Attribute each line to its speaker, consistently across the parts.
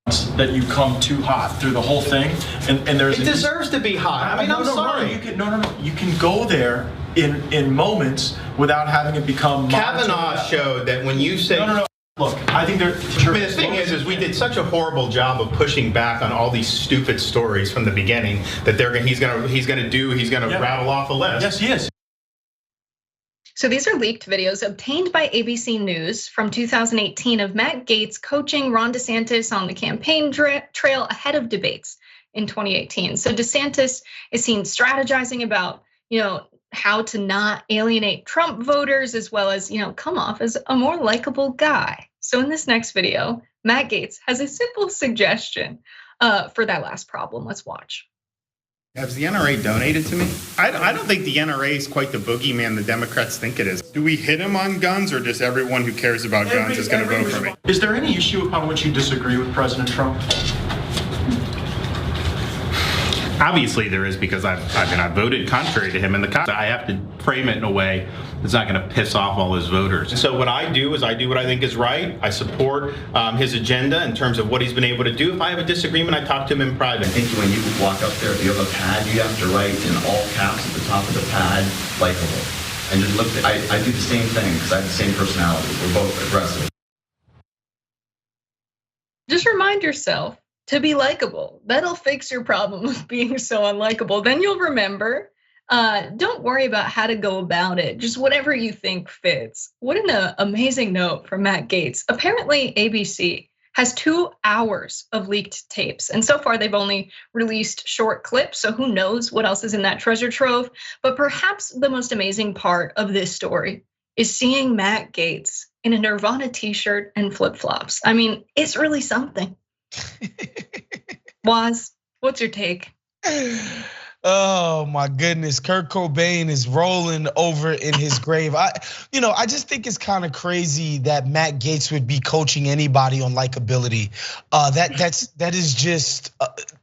Speaker 1: that you come too hot through the whole thing, and there's
Speaker 2: it deserves to be hot. I mean, I'm sorry.
Speaker 1: You can go there in moments without having it become.
Speaker 2: Kavanaugh showed that when you say
Speaker 1: Look, I think
Speaker 2: the thing is we did such a horrible job of pushing back on all these stupid stories from the beginning that he's gonna rattle off a list.
Speaker 1: Yes, he is.
Speaker 3: So these are leaked videos obtained by ABC News from 2018 of Matt Gaetz coaching Ron DeSantis on the campaign trail ahead of debates in 2018. So DeSantis is seen strategizing about, how to not alienate Trump voters, as well as, come off as a more likable guy. So in this next video, Matt Gaetz has a simple suggestion for that last problem. Let's watch.
Speaker 4: Has the NRA donated to me? I don't think the NRA is quite the boogeyman the Democrats think it is. Do we hit him on guns, or just everyone who cares about guns is going to vote for me?
Speaker 1: Is there any issue upon which you disagree with President Trump?
Speaker 4: Obviously there is, because I voted contrary to him in the Congress. I have to frame it in a way that's not going to piss off all his voters. And so what I do is I do what I think is right. I support his agenda in terms of what he's been able to do. If I have a disagreement, I talk to him in private.
Speaker 5: I think when you walk up there, if you have a pad, you have to write in all caps at the top of the pad, Likeable. And just look, I do the same thing because I have the same personality. We're both aggressive.
Speaker 3: Just remind yourself to be likable. That'll fix your problem of being so unlikable. Then you'll remember, don't worry about how to go about it. Just whatever you think fits. What an amazing note from Matt Gaetz. Apparently ABC has 2 hours of leaked tapes. And so far they've only released short clips. So who knows what else is in that treasure trove. But perhaps the most amazing part of this story is seeing Matt Gaetz in a Nirvana t-shirt and flip-flops. I mean, it's really something. Waz, what's your take?
Speaker 6: Oh my goodness, Kurt Cobain is rolling over in his grave. I just think it's kind of crazy that Matt Gaetz would be coaching anybody on likability.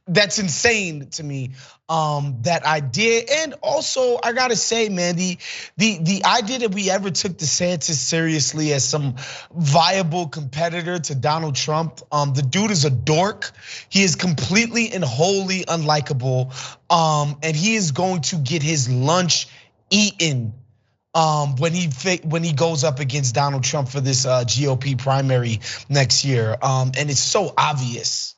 Speaker 6: That's insane to me. That idea, and also I gotta say, man, the idea that we ever took DeSantis seriously as some viable competitor to Donald Trump. The dude is a dork. He is completely and wholly unlikable, and he is going to get his lunch eaten when he goes up against Donald Trump for this GOP primary next year, and it's so obvious.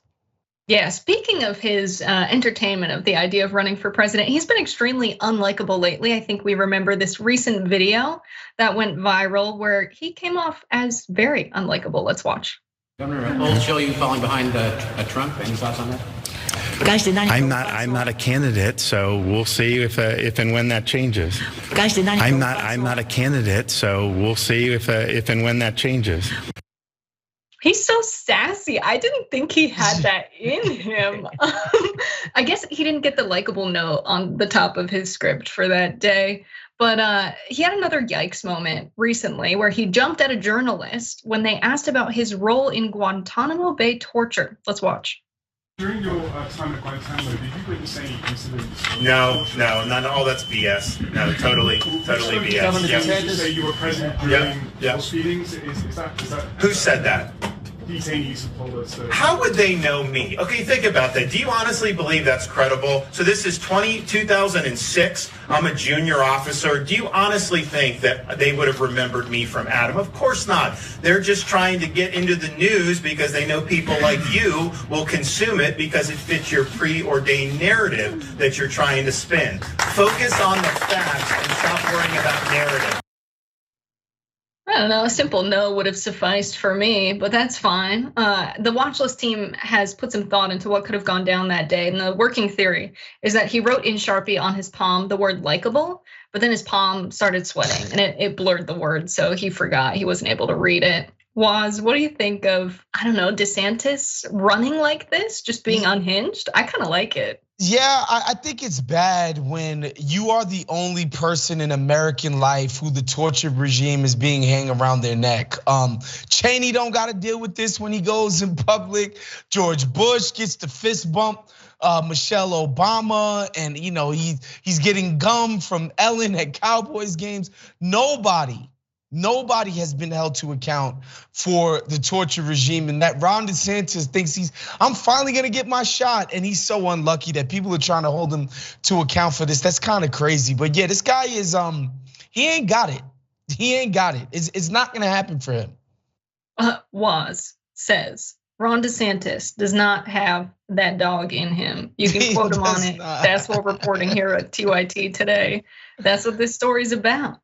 Speaker 3: Yeah, speaking of his entertainment of the idea of running for president, he's been extremely unlikable lately. I think we remember this recent video that went viral where he came off as very unlikable. Let's watch.
Speaker 7: Governor, polls show you falling behind Trump. Any thoughts on that?
Speaker 8: Guys,
Speaker 9: I'm not a candidate, so we'll see if and when that changes.
Speaker 8: Guys,
Speaker 9: I'm not a candidate, so we'll see if and when that changes.
Speaker 3: He's so sassy. I didn't think he had that in him. I guess he didn't get the likable note on the top of his script for that day. But he had another yikes moment recently where he jumped at a journalist when they asked about his role in Guantanamo Bay torture. Let's watch.
Speaker 10: During your time at Guantanamo, did you witness any incidents?
Speaker 4: No, none. All that's BS. No, totally BS.
Speaker 10: Governor DeSantis say you were present during those meetings. Is that?
Speaker 4: Who said that?
Speaker 10: Detainees have told us that.
Speaker 4: How would they know me? Okay, think about that. Do you honestly believe that's credible? So this is 2006. I'm a junior officer. Do you honestly think that they would have remembered me from Adam? Of course not. They're just trying to get into the news because they know people like you will consume it because it fits your preordained narrative that you're trying to spin. Focus on the facts and stop worrying about narrative.
Speaker 3: I don't know, a simple no would have sufficed for me, but that's fine. The Watchlist team has put some thought into what could have gone down that day. And the working theory is that he wrote in Sharpie on his palm the word likable, but then his palm started sweating and it blurred the word. So he forgot, he wasn't able to read it. Waz, what do you think of, I don't know, DeSantis running like this, just being unhinged? I kind of like it.
Speaker 6: Yeah, I think it's bad when you are the only person in American life who the torture regime is being hang around their neck. Cheney don't got to deal with this when he goes in public. George Bush gets the fist bump. Michelle Obama, and he's getting gum from Ellen at Cowboys games. Nobody Nobody has been held to account for the torture regime, and that Ron DeSantis thinks I'm finally gonna get my shot, and he's so unlucky that people are trying to hold him to account for this. That's kind of crazy. But yeah, this guy is, he ain't got it. He ain't got it. It's not gonna happen for him.
Speaker 3: Says Ron DeSantis does not have that dog in him. You can quote him on it. That's what we're reporting here at TYT today. That's what this story's about.